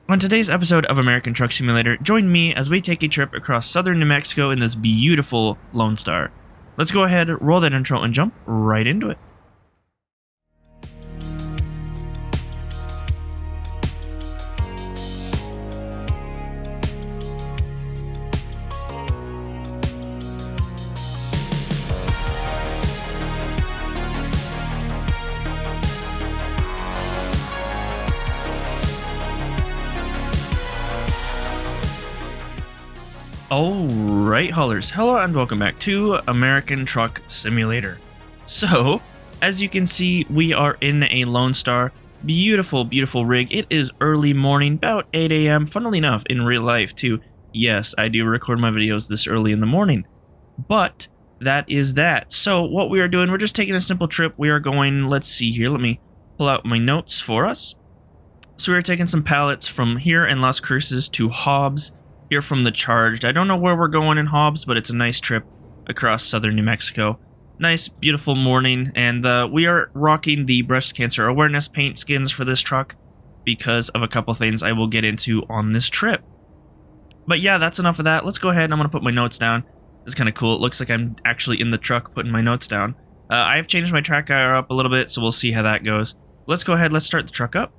On today's episode of American Truck Simulator, join me as we take a trip across southern New Mexico in this beautiful Lonestar. Let's go ahead, roll that intro, and jump right into it. Alright, haulers, hello and welcome back to American Truck Simulator. So, as you can see, we are in a Lonestar. Beautiful, beautiful rig. It is early morning, about 8 a.m. Funnily enough, in real life too. Yes, I do record my videos this early in the morning. But, that is that. So, what we are doing, we're just taking a simple trip. We are going, let's see here, let me pull out my notes for us. So, we are taking some pallets from here in Las Cruces to Hobbs. Here from the Charged. I don't know where we're going in Hobbs, but it's a nice trip across southern New Mexico. Nice, beautiful morning, and we are rocking the breast cancer awareness paint skins for this truck because of a couple things I will get into on this trip. But yeah, that's enough of that. Let's go ahead. I'm going to put my notes down. It's kind of cool. It looks like I'm actually in the truck putting my notes down. I have changed my track guide up a little bit, so we'll see how that goes. Let's go ahead. Let's start the truck up.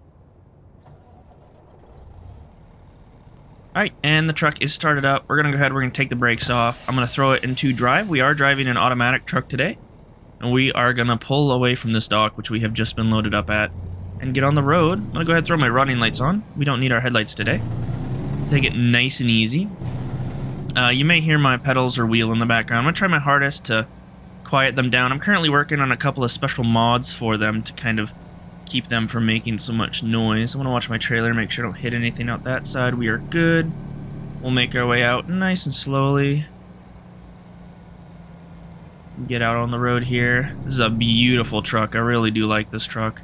Alright, and the truck is started up. We're going to go ahead, we're going to take the brakes off. I'm going to throw it into drive. We are driving an automatic truck today. And we are going to pull away from this dock, which we have just been loaded up at, and get on the road. I'm going to go ahead and throw my running lights on. We don't need our headlights today. Take it nice and easy. You may hear my pedals or wheel in the background. I'm going to try my hardest to quiet them down. I'm currently working on a couple of special mods for them to kind of keep them from making so much noise. I want to watch my trailer, make sure I don't hit anything out that side. We are good. We'll make our way out nice and slowly. Get out on the road here. This is a beautiful truck. I really do like this truck.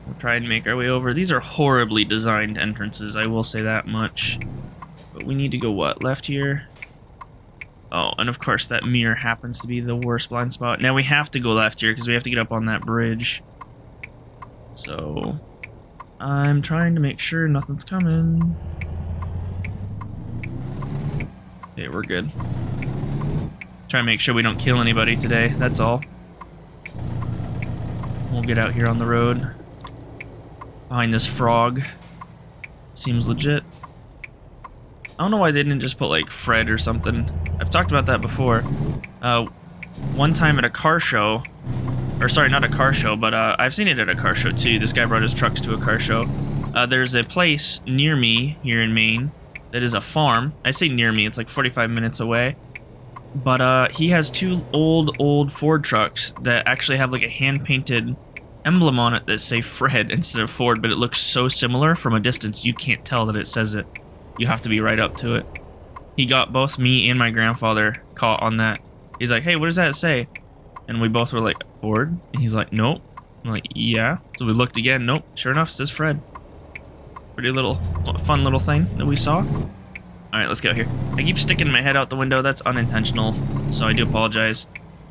We'll try and make our way over. These are horribly designed entrances, I will say that much. But we need to go what? Left here? Oh, and of course that mirror happens to be the worst blind spot. Now we have to go left here because we have to get up on that bridge. So, I'm trying to make sure nothing's coming. Okay, we're good. Try and make sure we don't kill anybody today, that's all. We'll get out here on the road. Behind this frog. Seems legit. I don't know why they didn't just put like Fred or something. I've talked about that before. One time at a car show, or sorry, not a car show, but I've seen it at a car show too. This guy brought his trucks to a car show. There's a place near me here in Maine that is a farm. I say near me, it's like 45 minutes away. But he has two old Ford trucks that actually have like a hand-painted emblem on it that say Fred instead of Ford, but it looks so similar from a distance you can't tell that it says it. You have to be right up to it. He got both me and my grandfather caught on that. He's like, hey, what does that say? And we both were like, Ford? And he's like, nope. I'm like, yeah. So we looked again. Nope. Sure enough, it says Fred. Pretty little, fun little thing that we saw. Alright, let's go here. I keep sticking my head out the window. That's unintentional, so I do apologize.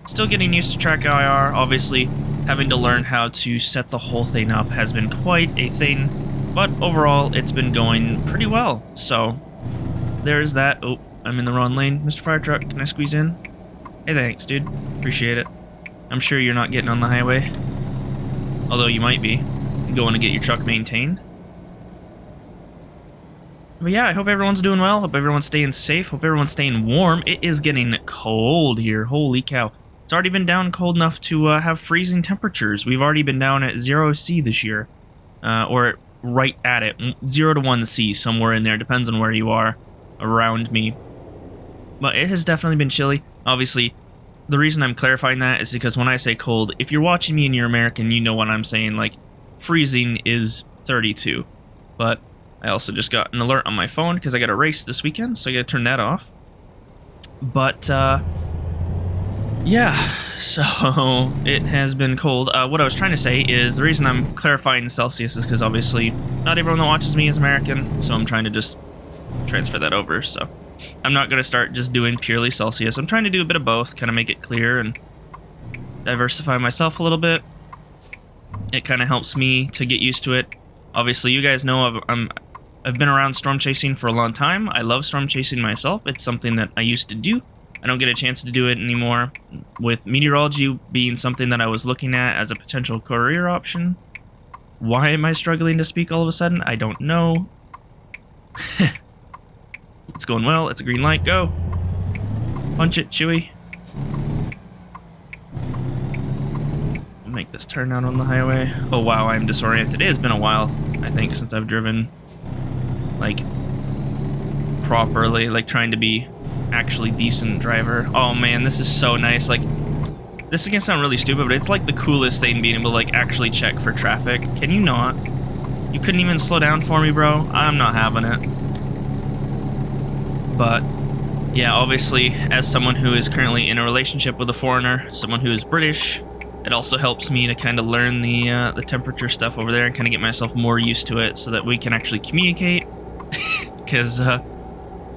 Still getting used to track IR. Obviously, having to learn how to set the whole thing up has been quite a thing. But overall, it's been going pretty well. So, there's that. Oh, I'm in the wrong lane. Mr. Fire Truck, can I squeeze in? Hey, thanks, dude. Appreciate it. I'm sure you're not getting on the highway. Although you might be. Going to get your truck maintained. But yeah, I hope everyone's doing well. Hope everyone's staying safe. Hope everyone's staying warm. It is getting cold here. Holy cow. It's already been down cold enough to have freezing temperatures. We've already been down at 0°C this year. Or right at it. 0 to 1°C, somewhere in there. Depends on where you are around me. But it has definitely been chilly. Obviously, the reason I'm clarifying that is because when I say cold, if you're watching me and you're American, you know what I'm saying. Like, freezing is 32. But I also just got an alert on my phone because I got a race this weekend, so I gotta turn that off. But, yeah, so it has been cold. What I was trying to say is the reason I'm clarifying Celsius is because obviously not everyone that watches me is American, so I'm trying to just transfer that over. So I'm not going to start just doing purely Celsius. I'm trying to do a bit of both, kind of make it clear and diversify myself a little bit. It kind of helps me to get used to it. Obviously, you guys know I've been around storm chasing for a long time. I love storm chasing myself. It's something that I used to do. I don't get a chance to do it anymore. With meteorology being something that I was looking at as a potential career option. Why am I struggling to speak all of a sudden? I don't know. It's going well. It's a green light. Go. Punch it, Chewy. I'll make this turn out on the highway. Oh, wow. I'm disoriented. It has been a while, I think, since I've driven, like, properly, like, trying to be actually decent driver. Oh, man, this is so nice. Like, this is gonna sound really stupid, but it's, like, the coolest thing being able to, like, actually check for traffic. Can you not? You couldn't even slow down for me, bro? I'm not having it. But yeah, obviously, as someone who is currently in a relationship with a foreigner, someone who is British, it also helps me to kind of learn the temperature stuff over there and kind of get myself more used to it so that we can actually communicate. Because,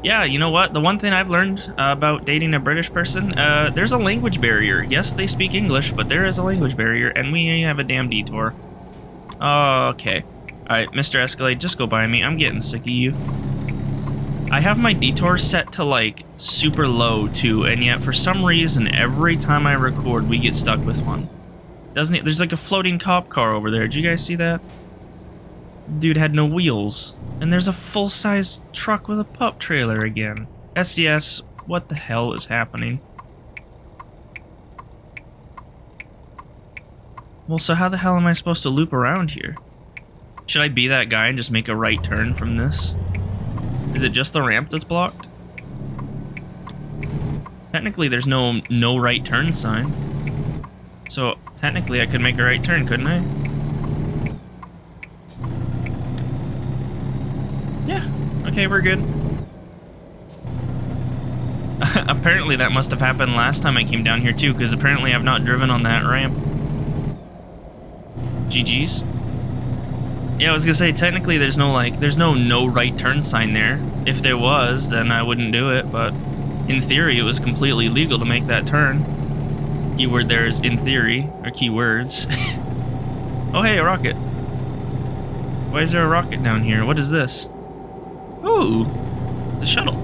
yeah, you know what? The one thing I've learned about dating a British person, there's a language barrier. Yes, they speak English, but there is a language barrier, and we have a damn detour. Okay. Alright, Mr. Escalade, just go by me. I'm getting sick of you. I have my detour set to, like, super low, too, and yet, for some reason, every time I record, we get stuck with one. Doesn't it? There's, like, a floating cop car over there. Did you guys see that? Dude had no wheels. And there's a full-size truck with a pup trailer again. SES, what the hell is happening? Well, so how the hell am I supposed to loop around here? Should I be that guy and just make a right turn from this? Is it just the ramp that's blocked? Technically, there's no right turn sign. So, technically, I could make a right turn, couldn't I? Yeah. Okay, we're good. Apparently, that must have happened last time I came down here, too, because apparently I've not driven on that ramp. GG's. Yeah, I was gonna say, technically there's no right turn sign there. If there was, then I wouldn't do it, but in theory it was completely legal to make that turn. Keyword there is in theory, or keywords. Oh hey, a rocket. Why is there a rocket down here? What is this? Ooh, the shuttle.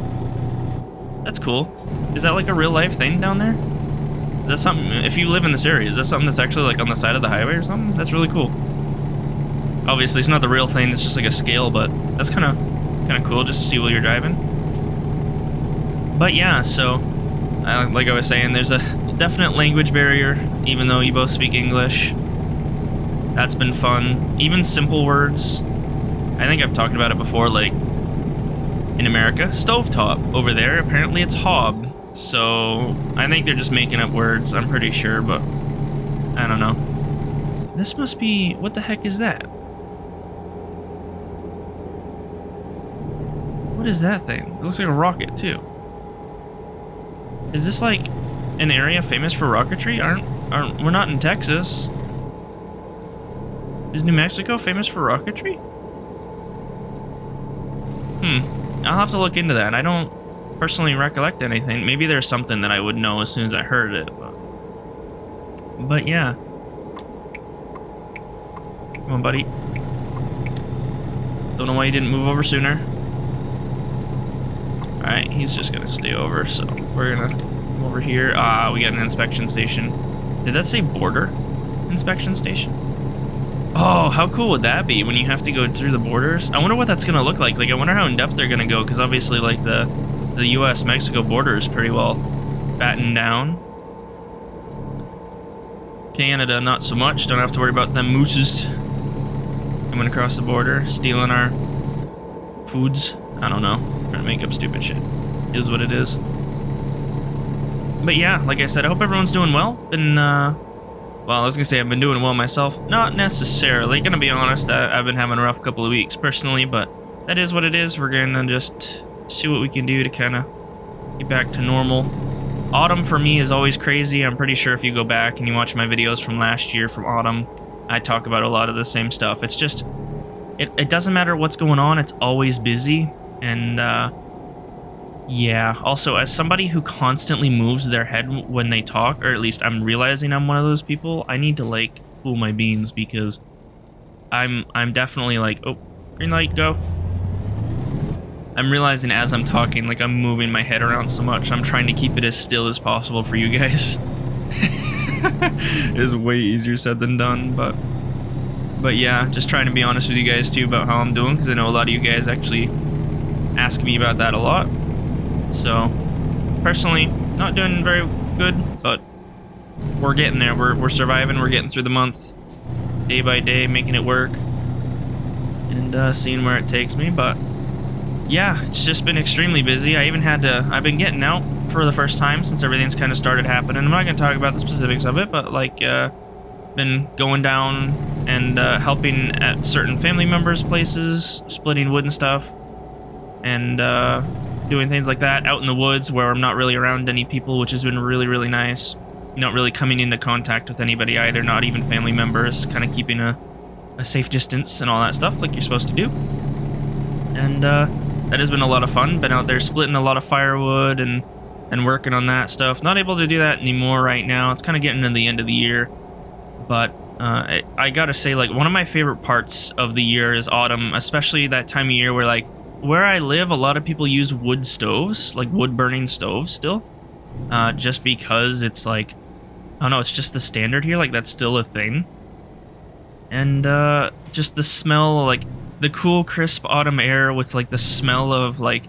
That's cool. Is that like a real life thing down there? Is that something, if you live in this area, is that something that's actually like on the side of the highway or something? That's really cool. Obviously, it's not the real thing, it's just like a scale, but that's kind of cool just to see while you're driving. But yeah, so, like I was saying, there's a definite language barrier, even though you both speak English. That's been fun. Even simple words. I think I've talked about it before, like, in America, stovetop. Over there, apparently it's hob. So, I think they're just making up words, I'm pretty sure, but I don't know. This must be, what the heck is that? What is that thing? It looks like a rocket, too. Is this like an area famous for rocketry? We're not in Texas. Is New Mexico famous for rocketry? I'll have to look into that. I don't personally recollect anything. Maybe there's something that I would know as soon as I heard it. But yeah. Come on, buddy. Don't know why you didn't move over sooner. Alright, he's just gonna stay over, so we're gonna come over here. Ah, we got an inspection station. Did that say border inspection station? Oh, how cool would that be when you have to go through the borders? I wonder what that's gonna look like. Like, I wonder how in depth they're gonna go, because obviously, like, the US-Mexico border is pretty well battened down. Canada, not so much. Don't have to worry about them mooses coming across the border, stealing our foods. I don't know. Trying to make up stupid shit. Is what it is. But yeah, like I said, I hope everyone's doing well. Well, I was gonna say I've been doing well myself. Not necessarily. Gonna be honest, I've been having a rough couple of weeks personally, but that is what it is. We're gonna just see what we can do to kind of get back to normal. Autumn for me is always crazy. I'm pretty sure if you go back and you watch my videos from last year from autumn, I talk about a lot of the same stuff. It's just, it doesn't matter what's going on. It's always busy. And, yeah. Also, as somebody who constantly moves their head when they talk, or at least I'm realizing I'm one of those people, I need to, like, cool my beans, because I'm definitely like, oh, green light, go. I'm realizing as I'm talking, like I'm moving my head around so much. I'm trying to keep it as still as possible for you guys. It's way easier said than done, but yeah, just trying to be honest with you guys too about how I'm doing, because I know a lot of you guys actually ask me about that a lot. So personally, not doing very good, but we're getting there. We're surviving. We're getting through the month, day by day, making it work, and seeing where it takes me. But yeah, it's just been extremely busy. I've been getting out for the first time since everything's kind of started happening. I'm not going to talk about the specifics of it, but like, been going down and helping at certain family members' places, splitting wood and stuff, and doing things like that out in the woods where I'm not really around any people, which has been really, really nice. Not really coming into contact with anybody either, not even family members, kind of keeping a safe distance and all that stuff like you're supposed to do. And that has been a lot of fun. Been out there splitting a lot of firewood and working on that stuff. Not able to do that anymore right now. It's kind of getting to the end of the year. But I gotta say, like, one of my favorite parts of the year is autumn, especially that time of year where, like, where I live, a lot of people use wood stoves, like wood burning stoves still. Just because it's like, I don't know, it's just the standard here, like that's still a thing. And just the smell, like the cool crisp autumn air with like the smell of like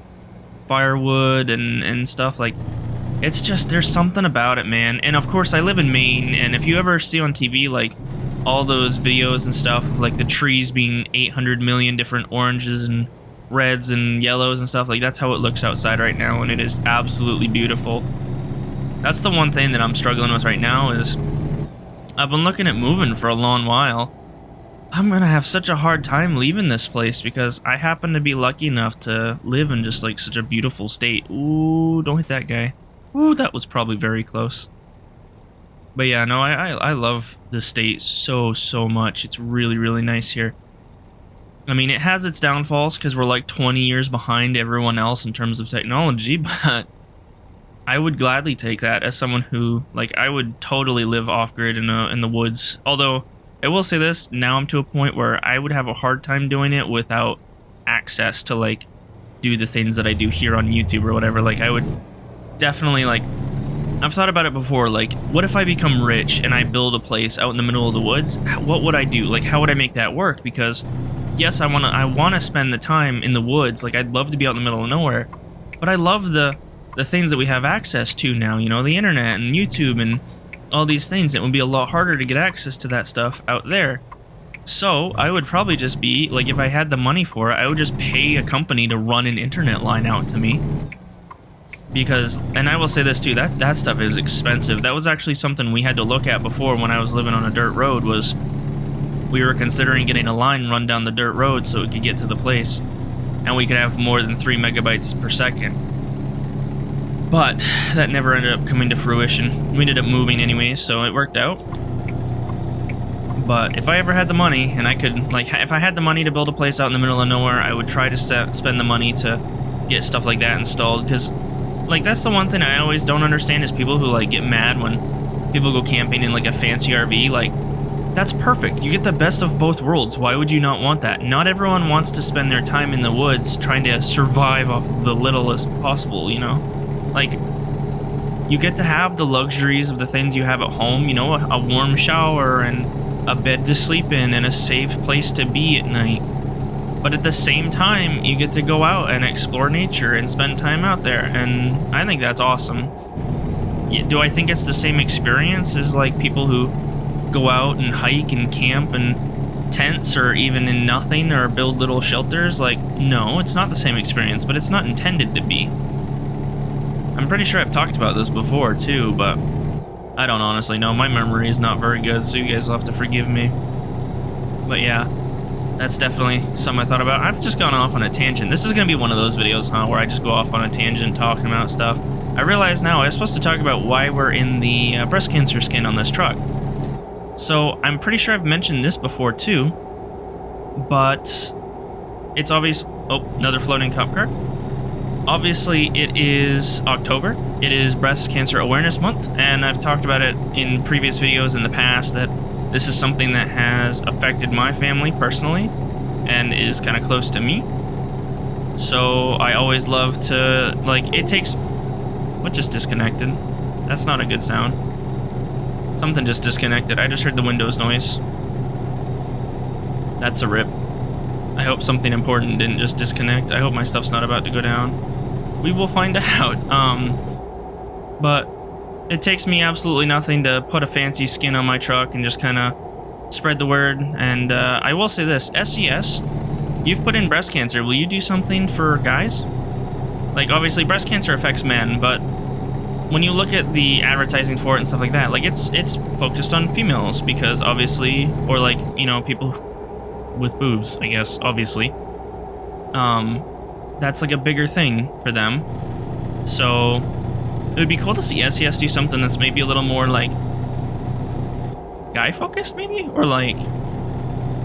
firewood and stuff, like it's just, there's something about it, man. And of course I live in Maine, and if you ever see on TV like all those videos and stuff of like the trees being 800 million different oranges and reds and yellows and stuff, like that's how it looks outside right now, and it is absolutely beautiful. That's the one thing that I'm struggling with right now is I've been looking at moving for a long while. I'm gonna have such a hard time leaving this place because I happen to be lucky enough to live in just like such a beautiful state. Ooh, don't hit that guy. Ooh, that was probably very close. But yeah, no, I love this state so much. It's really, really nice here. I mean, it has its downfalls because we're like 20 years behind everyone else in terms of technology, but I would gladly take that as someone who, like, I would totally live off-grid in the woods. Although, I will say this, now I'm to a point where I would have a hard time doing it without access to, like, do the things that I do here on YouTube or whatever. Like, I would definitely, like, I've thought about it before, like, what if I become rich and I build a place out in the middle of the woods? What would I do? Like, how would I make that work? Because, yes, I wanna spend the time in the woods. Like, I'd love to be out in the middle of nowhere. But I love the things that we have access to now, you know, the internet and YouTube and all these things. It would be a lot harder to get access to that stuff out there. So I would probably just be, like, if I had the money for it, I would just pay a company to run an internet line out to me. Because, and I will say this too, that stuff is expensive. That was actually something we had to look at before when I was living on a dirt road, was we were considering getting a line run down the dirt road so it could get to the place. And we could have more than 3 megabytes per second. But that never ended up coming to fruition. We ended up moving anyways, so it worked out. But if I ever had the money, and I could, like, if I had the money to build a place out in the middle of nowhere, I would try to spend the money to get stuff like that installed. Because, like, that's the one thing I always don't understand is people who, like, get mad when people go camping in, like, a fancy RV. Like, that's perfect. You get the best of both worlds. Why would you not want that? Not everyone wants to spend their time in the woods trying to survive off of the littlest possible, you know? Like, you get to have the luxuries of the things you have at home, you know, a warm shower and a bed to sleep in and a safe place to be at night. But at the same time, you get to go out and explore nature and spend time out there, and I think that's awesome. Do I think it's the same experience as, like, people who go out and hike and camp in tents or even in nothing or build little shelters? Like, no, it's not the same experience, but it's not intended to be. I'm pretty sure I've talked about this before too, but I don't honestly know. My memory is not very good, so you guys will have to forgive me. But yeah, that's definitely something I thought about. I've just gone off on a tangent. This is going to be one of those videos, huh, where I just go off on a tangent talking about stuff. I realize now I was supposed to talk about why we're in the breast cancer skin on this truck. So I'm pretty sure I've mentioned this before too, but it's obvious. Oh, another floating cop car. Obviously, it is October. It is Breast Cancer Awareness Month, and I've talked about it in previous videos in the past that This is something that has affected my family personally and is kind of close to me. So I always love to, like, it takes... What just disconnected? That's not a good sound. Something just disconnected. I just heard the Windows noise. That's a rip. I hope something important didn't just disconnect. I hope my stuff's not about to go down. We will find out. But it takes me absolutely nothing to put a fancy skin on my truck and just kind of spread the word. And I will say this, SES, you've put in breast cancer. Will you do something for guys? Like, obviously, breast cancer affects men, but when you look at the advertising for it and stuff like that, like, it's focused on females because, obviously, or, like, you know, people with boobs, I guess, obviously. That's, like, a bigger thing for them. So it would be cool to see SES do something that's maybe a little more, like, guy-focused, maybe? Or, like,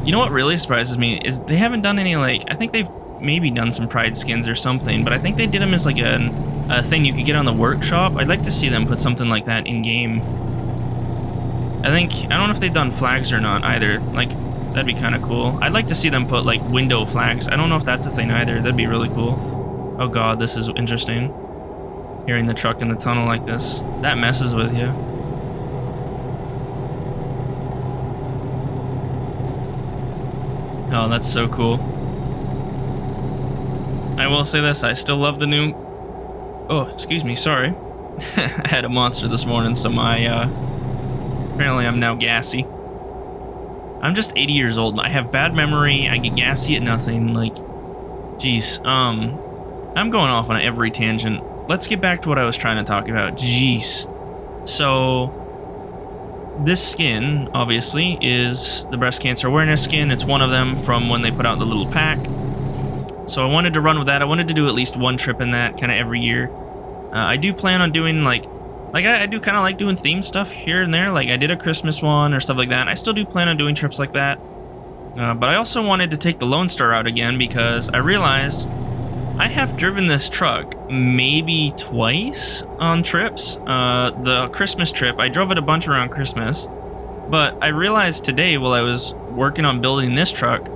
you know what really surprises me is they haven't done any, like, I think they've maybe done some pride skins or something, but I think they did them as like a thing you could get on the workshop. I'd like to see them put something like that in game. I don't know if they've done flags or not either. Like, that'd be kind of cool. I'd like to see them put like window flags. I don't know if that's a thing either. That'd be really cool. Oh god, this is interesting. Hearing the truck in the tunnel like this. That messes with you. Oh, that's so cool. I will say this, I still love the new... Oh, excuse me, sorry. I had a monster this morning, so my, apparently I'm now gassy. I'm just 80 years old. I have bad memory, I get gassy at nothing, like... Jeez, I'm going off on every tangent. Let's get back to what I was trying to talk about. Jeez. So... This skin, obviously, is the breast cancer awareness skin. It's one of them from when they put out the little pack. So I wanted to run with that. I wanted to do at least one trip in that kind of every year. I do plan on doing like I do kind of like doing theme stuff here and there. Like I did a Christmas one or stuff like that. I still do plan on doing trips like that. But I also wanted to take the Lonestar out again because I realized I have driven this truck maybe twice on trips. The Christmas trip, I drove it a bunch around Christmas. But I realized today while I was working on building this truck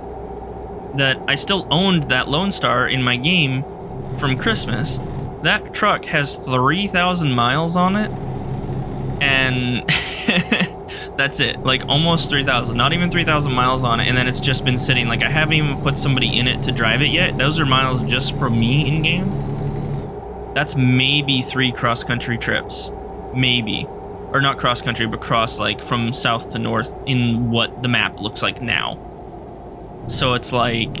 that I still owned that Lonestar in my game from Christmas. That truck has 3,000 miles on it, and that's it. Like, almost 3,000, not even 3,000 miles on it, and then it's just been sitting. Like, I haven't even put somebody in it to drive it yet. Those are miles just for me in-game. That's maybe 3 cross-country trips. Maybe. Or not cross-country, but cross, like, from south to north in what the map looks like now. So it's like,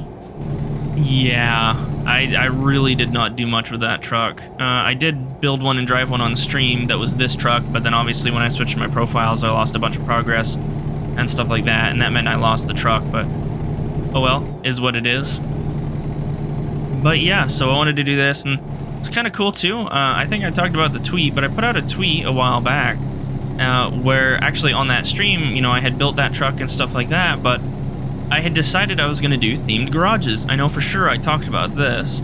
yeah, I really did not do much with that truck. I did build one and drive one on stream that was this truck, but then obviously when I switched my profiles, I lost a bunch of progress and stuff like that, and that meant I lost the truck, but oh well, is what it is. But yeah, so I wanted to do this, and it's kind of cool too. I think I talked about the tweet, but I put out a tweet a while back where actually on that stream, you know, I had built that truck and stuff like that, but I had decided I was going to do themed garages. I know for sure I talked about this.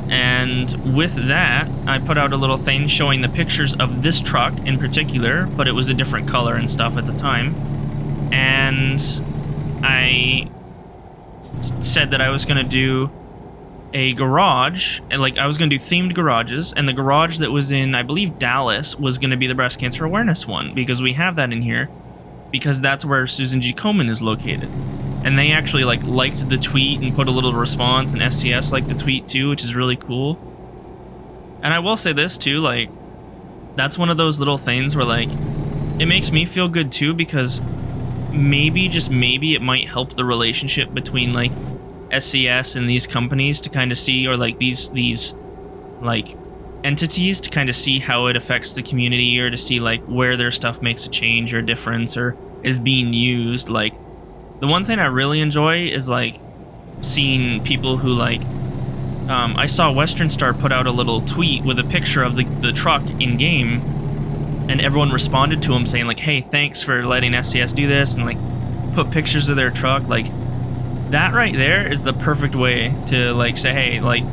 And with that, I put out a little thing showing the pictures of this truck in particular, but it was a different color and stuff at the time. And I said that I was going to do a garage, and like I was going to do themed garages, and the garage that was in, I believe, Dallas was going to be the breast cancer awareness one, because we have that in here, because that's where Susan G. Komen is located. And they actually liked the tweet and put a little response, and SCS liked the tweet too, which is really cool. And I will say this too, like, that's one of those little things where like it makes me feel good too, because maybe, just maybe, it might help the relationship between like SCS and these companies to kind of see, or like these like entities to kind of see how it affects the community, or to see like where their stuff makes a change or difference or is being used. Like, the one thing I really enjoy is like seeing people who like, I saw Western Star put out a little tweet with a picture of the truck in game, and everyone responded to him saying like, hey, thanks for letting SCS do this, and like put pictures of their truck. Like, that right there is the perfect way to like say, hey, like,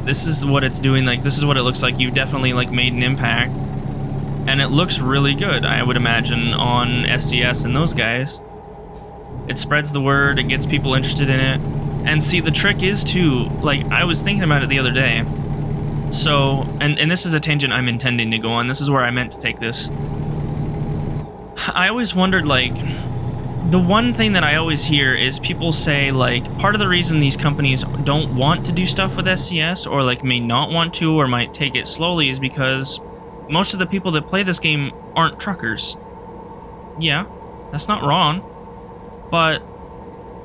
this is what it's doing, like this is what it looks like, you've definitely like made an impact. and it looks really good, I would imagine, on SCS and those guys. It spreads the word, it gets people interested in it. And see, the trick is too, like, I was thinking about it the other day. So, and this is a tangent I'm intending to go on. This is where I meant to take this. I always wondered, like, the one thing that I always hear is people say, like, part of the reason these companies don't want to do stuff with SCS, or, like, may not want to, or might take it slowly, is because most of the people that play this game aren't truckers. Yeah, that's not wrong. But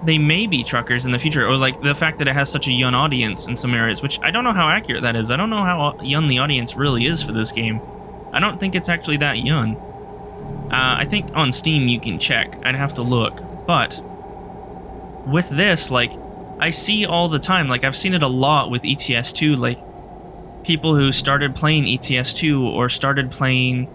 they may be truckers in the future, or, like, the fact that it has such a young audience in some areas, which I don't know how accurate that is. I don't know how young the audience really is for this game. I don't think it's actually that young. I think on Steam you can check. I'd have to look. But with this, like, I see all the time, like, I've seen it a lot with ETS2, like, people who started playing ETS2 or started playing,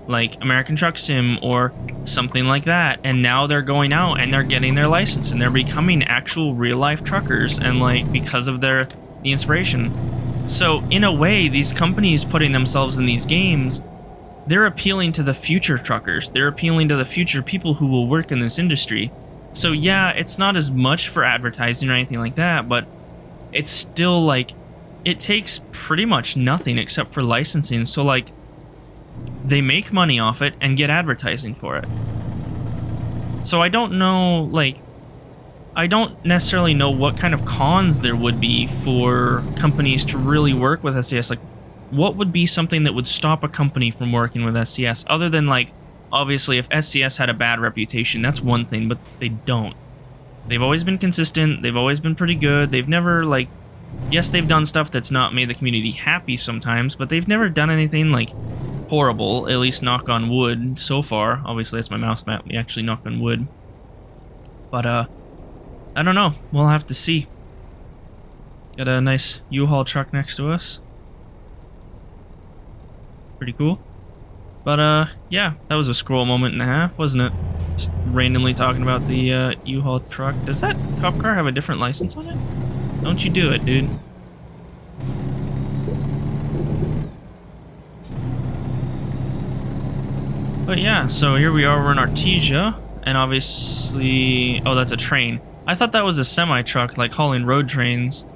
like, American Truck Sim or something like that, and now they're going out and they're getting their license and they're becoming actual real-life truckers, and, like, because of the inspiration. So in a way, these companies putting themselves in these games, they're appealing to the future truckers. They're appealing to the future people who will work in this industry. So yeah, it's not as much for advertising or anything like that, but it's still, like, it takes pretty much nothing except for licensing. So, like, they make money off it and get advertising for it. So I don't know, like, I don't necessarily know what kind of cons there would be for companies to really work with SCS. Like, what would be something that would stop a company from working with SCS, other than, like, obviously if SCS had a bad reputation, that's one thing, but they don't. They've always been consistent, they've always been pretty good, they've never, like, yes, they've done stuff that's not made the community happy sometimes, but they've never done anything, like, horrible, at least knock on wood so far. Obviously that's my mouse mat, we actually knocked on wood. But I don't know, we'll have to see. Got a nice U-Haul truck next to us. Pretty cool. But yeah, that was a scroll moment and a half, wasn't it? Just randomly talking about the U-Haul truck. Does that cop car have a different license on it? Don't you do it, dude. But yeah, so here we are, we're in Artesia, and obviously, oh, that's a train. I thought that was a semi-truck, like hauling road trains.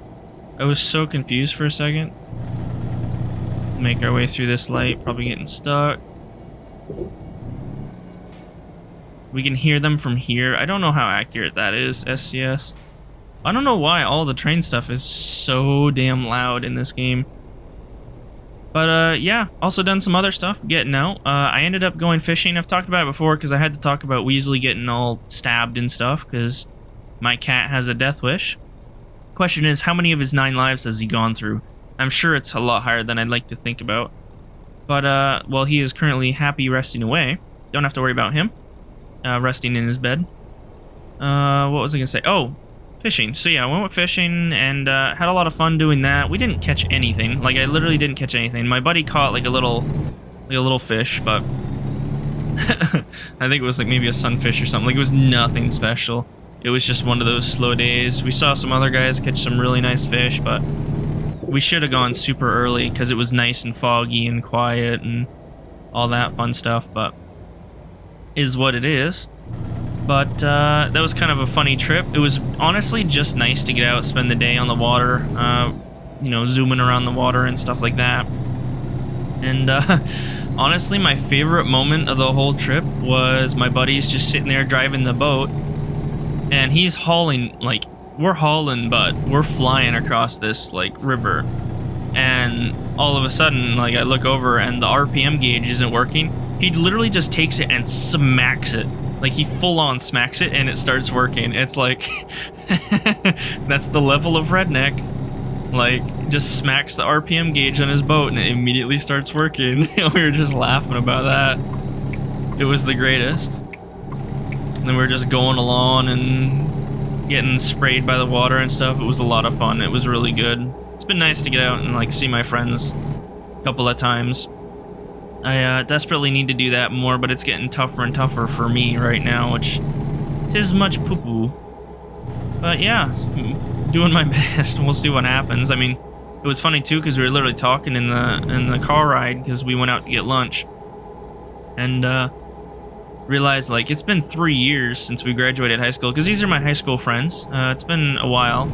I was so confused for a second. Make our way through this light, probably getting stuck. We can hear them from here. I don't know how accurate that is, SCS. I don't know why all the train stuff is so damn loud in this game. But yeah, also done some other stuff, getting out. I ended up going fishing. I've talked about it before because I had to talk about Weasley getting all stabbed and stuff because my cat has a death wish. Question is, how many of his 9 lives has he gone through? I'm sure it's a lot higher than I'd like to think about. But, well, he is currently happy resting away. Don't have to worry about him. Resting in his bed. What was I gonna say? Oh, fishing. So yeah, I went with fishing and had a lot of fun doing that. We didn't catch anything. Like, I literally didn't catch anything. My buddy caught, like, a little fish, but I think it was, like, maybe a sunfish or something. Like, it was nothing special. It was just one of those slow days. We saw some other guys catch some really nice fish, but we should have gone super early because it was nice and foggy and quiet and all that fun stuff, but is what it is. But that was kind of a funny trip. It was honestly just nice to get out, spend the day on the water, you know, zooming around the water and stuff like that. And honestly, my favorite moment of the whole trip was my buddy's just sitting there driving the boat, and he's hauling, like, we're hauling, but we're flying across this, like, river. And all of a sudden, like, I look over and the RPM gauge isn't working. He literally just takes it and smacks it. Like, he full-on smacks it and it starts working. It's like, that's the level of redneck. Like, just smacks the RPM gauge on his boat and it immediately starts working. We were just laughing about that. It was the greatest. And then we were just going along and getting sprayed by the water and stuff. It was a lot of fun. It was really good. It's been nice to get out and, like, see my friends a couple of times. I desperately need to do that more, but it's getting tougher and tougher for me right now, which tis much poo-poo. But yeah, doing my best. We'll see what happens. I mean, it was funny too because we were literally talking in the car ride because we went out to get lunch, and realized like it's been 3 years since we graduated high school, because these are my high school friends. It's been a while.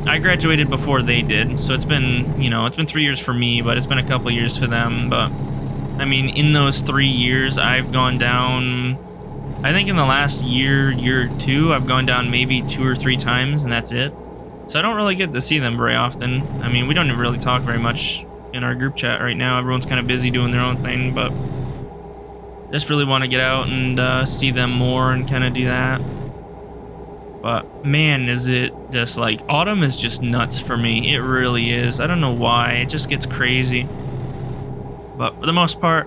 I graduated before they did, so it's been, it's been 3 years for me, but it's been a couple years for them. But I mean, in those 3 years, I've gone down, I think in the last year or two, I've gone down maybe 2 or 3 times, and that's it. So I don't really get to see them very often. I mean, we don't even really talk very much in our group chat right now. Everyone's kind of busy doing their own thing, but just really want to get out and see them more and kind of do that. But man, is it just like, autumn is just nuts for me. It really is. I don't know why. It just gets crazy. But for the most part,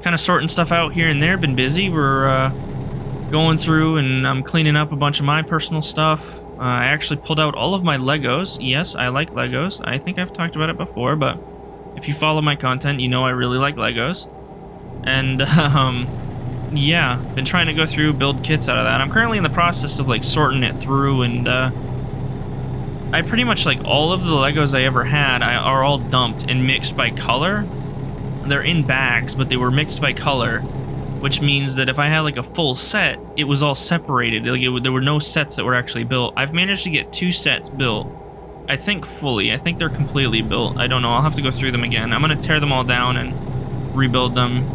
kind of sorting stuff out here and there. Been busy. We're going through and I'm cleaning up a bunch of my personal stuff. I actually pulled out all of my Legos. Yes, I like Legos. I think I've talked about it before, but if you follow my content, you know I really like Legos. And yeah, been trying to go through, build kits out of that. I'm currently in the process of like sorting it through, and I pretty much, like, all of the Legos I ever had are all dumped and mixed by color. They're in bags, but they were mixed by color, which means that if I had like a full set, it was all separated. Like there were no sets that were actually built. I've managed to get 2 sets built. I think fully. I think they're completely built. I don't know. I'll have to go through them again. I'm going to tear them all down and rebuild them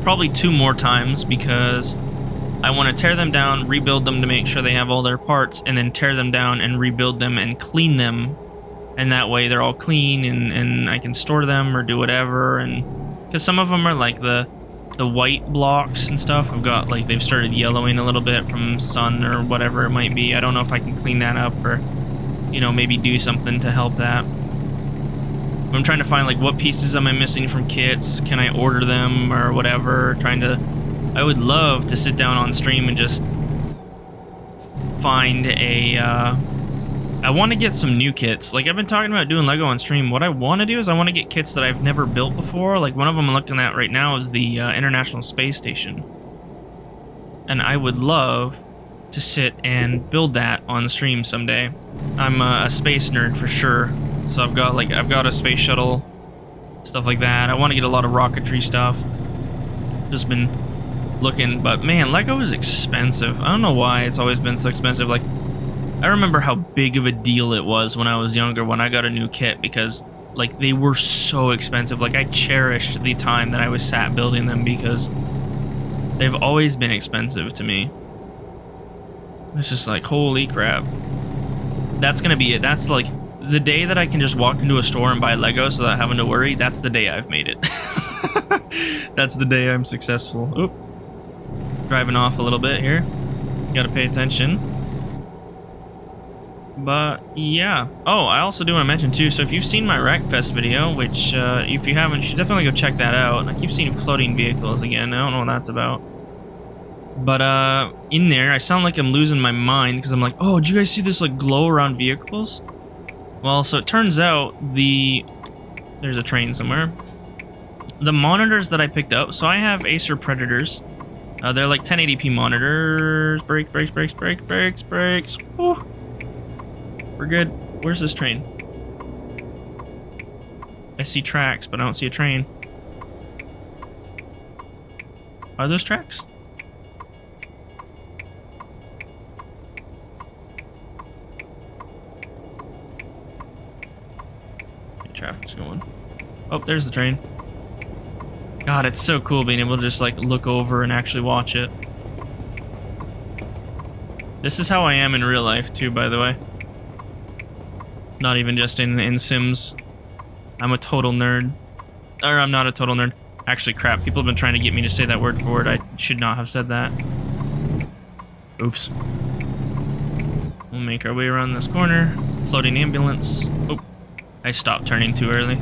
probably 2 more times, because I want to tear them down, rebuild them to make sure they have all their parts, and then tear them down and rebuild them and clean them. And that way they're all clean and I can store them or do whatever. And because some of them are like the white blocks and stuff have got, like, they've started yellowing a little bit from sun or whatever it might be. I don't know if I can clean that up or, maybe do something to help that. I'm trying to find, like, what pieces am I missing from kits? Can I order them or whatever? I would love to sit down on stream and just find I want to get some new kits. Like, I've been talking about doing Lego on stream. What I want to do is I want to get kits that I've never built before. Like, one of them I'm looking at right now is the International Space Station. And I would love to sit and build that on stream someday. I'm a space nerd for sure. So I've got a space shuttle, stuff like that. I want to get a lot of rocketry stuff. Just been looking, but man, Lego is expensive. I don't know why it's always been so expensive. Like, I remember how big of a deal it was when I was younger when I got a new kit, because like they were so expensive. Like, I cherished the time that I was sat building them because they've always been expensive to me. It's just like, holy crap. That's gonna be it. That's like the day that I can just walk into a store and buy Legos without having to worry. That's the day I've made it. That's the day I'm successful. Oop. Driving off a little bit here. Gotta pay attention. But yeah. Oh, I also do want to mention too, so if you've seen my Wreckfest video, which if you haven't, you should definitely go check that out. I keep seeing floating vehicles again. I don't know what that's about. But in there, I sound like I'm losing my mind because I'm like, oh, did you guys see this like glow around vehicles? Well, so it turns out there's a train somewhere. The monitors that I picked up, so I have Acer Predators. They're like 1080p monitors. Brakes, brakes, brakes, brakes, brakes, brakes. Whew. We're good. Where's this train? I see tracks, but I don't see a train. Are those tracks? Traffic's going. Oh, there's the train. God, it's so cool being able to just like look over and actually watch it. This is how I am in real life too, by the way. Not even just in Sims. I'm a total nerd. Or I'm not a total nerd. Actually, crap. People have been trying to get me to say that word for word. I should not have said that. Oops. We'll make our way around this corner. Floating ambulance. Oh, I stopped turning too early.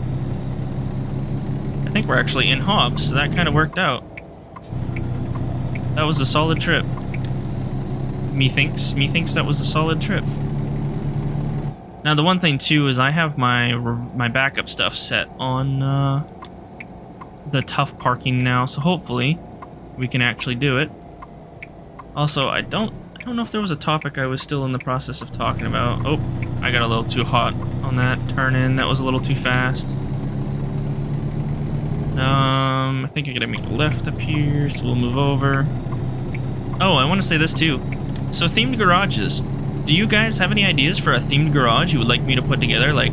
I think we're actually in Hobbs, so that kind of worked out. That was a solid trip. Methinks that was a solid trip. Now the one thing too is I have my backup stuff set on the tough parking now, so hopefully we can actually do it. Also, I don't know if there was a topic I was still in the process of talking about. Oh, I got a little too hot on that turn in. That was a little too fast. I think I gotta make a left up here, so we'll move over. Oh, I want to say this too. So themed garages. Do you guys have any ideas for a themed garage you would like me to put together? Like,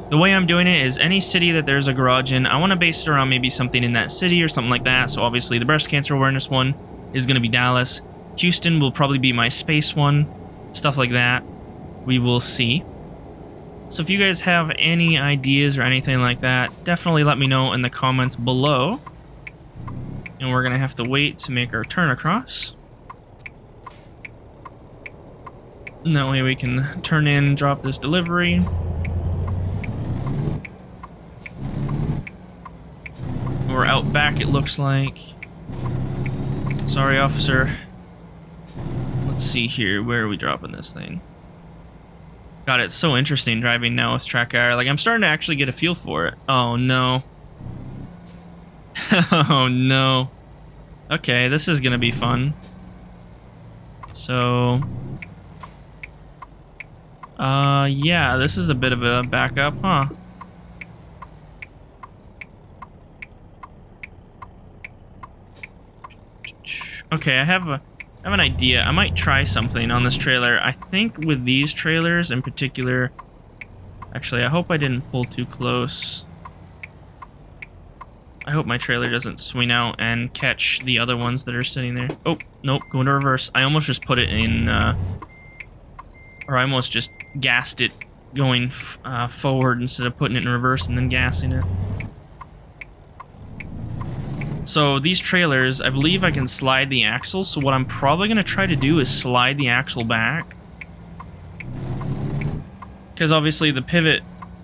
the way I'm doing it is any city that there's a garage in, I want to base it around maybe something in that city or something like that. So obviously the breast cancer awareness one is going to be Dallas. Houston will probably be my space one. Stuff like that. We will see. So if you guys have any ideas or anything like that, definitely let me know in the comments below. And we're going to have to wait to make our turn across. And that way we can turn in, drop this delivery. We're out back, it looks like. Sorry, officer. Let's see here. Where are we dropping this thing? God, it's so interesting driving now with Tracker. Like, I'm starting to actually get a feel for it. Oh, no. Oh, no. Okay, this is going to be fun. So... yeah, this is a bit of a backup, huh? Okay, I have an idea. I might try something on this trailer. I think with these trailers in particular... Actually, I hope I didn't pull too close. I hope my trailer doesn't swing out and catch the other ones that are sitting there. Oh, nope, going to reverse. I almost just put it in, or I almost just gassed it going forward instead of putting it in reverse and then gassing it. So these trailers, I believe I can slide the axle, so what I'm probably going to try to do is slide the axle back. Because obviously the pivot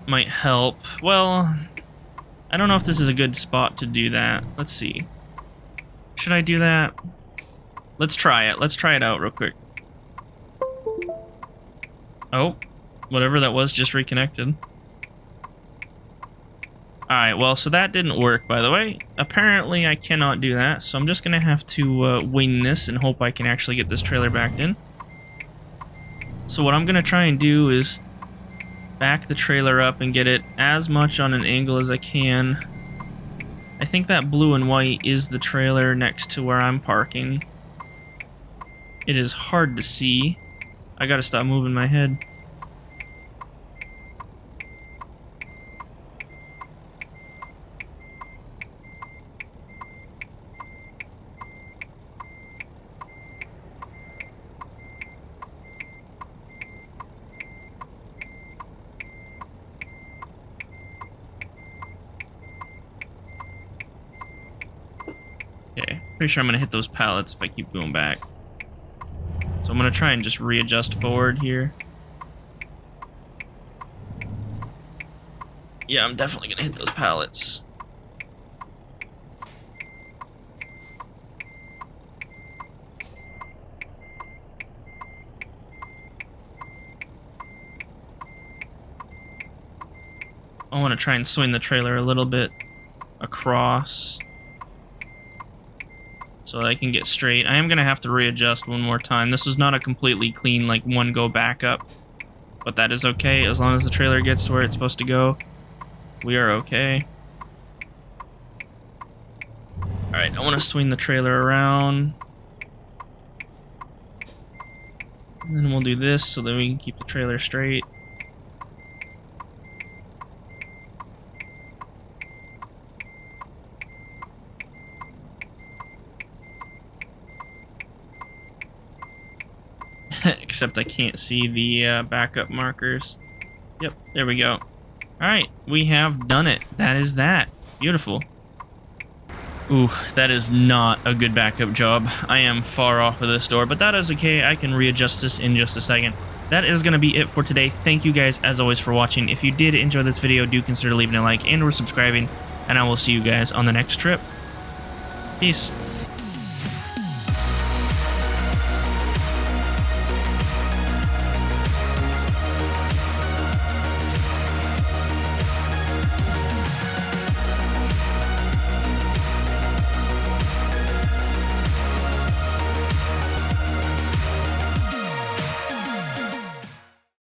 might help. Well, I don't know if this is a good spot to do that. Let's see. Should I do that? Let's try it. Let's try it out real quick. Oh, whatever that was just reconnected. Alright, well, so that didn't work, by the way. Apparently, I cannot do that, so I'm just going to have to wing this and hope I can actually get this trailer backed in. So what I'm going to try and do is back the trailer up and get it as much on an angle as I can. I think that blue and white is the trailer next to where I'm parking. It is hard to see. I gotta stop moving my head. Okay, pretty sure I'm gonna hit those pallets if I keep going back. So I'm gonna try and just readjust forward here. Yeah, I'm definitely gonna hit those pallets. I want to try and swing the trailer a little bit across so that I can get straight. I am going to have to readjust one more time. This was not a completely clean, like, one-go backup, but that is okay. As long as the trailer gets to where it's supposed to go, we are okay. Alright, I want to swing the trailer around. And then we'll do this so that we can keep the trailer straight. Except I can't see the backup markers. Yep, there we go. Alright, we have done it. That is that. Beautiful. Ooh, that is not a good backup job. I am far off of this door, but that is okay. I can readjust this in just a second. That is going to be it for today. Thank you guys, as always, for watching. If you did enjoy this video, do consider leaving a like and or subscribing, and I will see you guys on the next trip. Peace.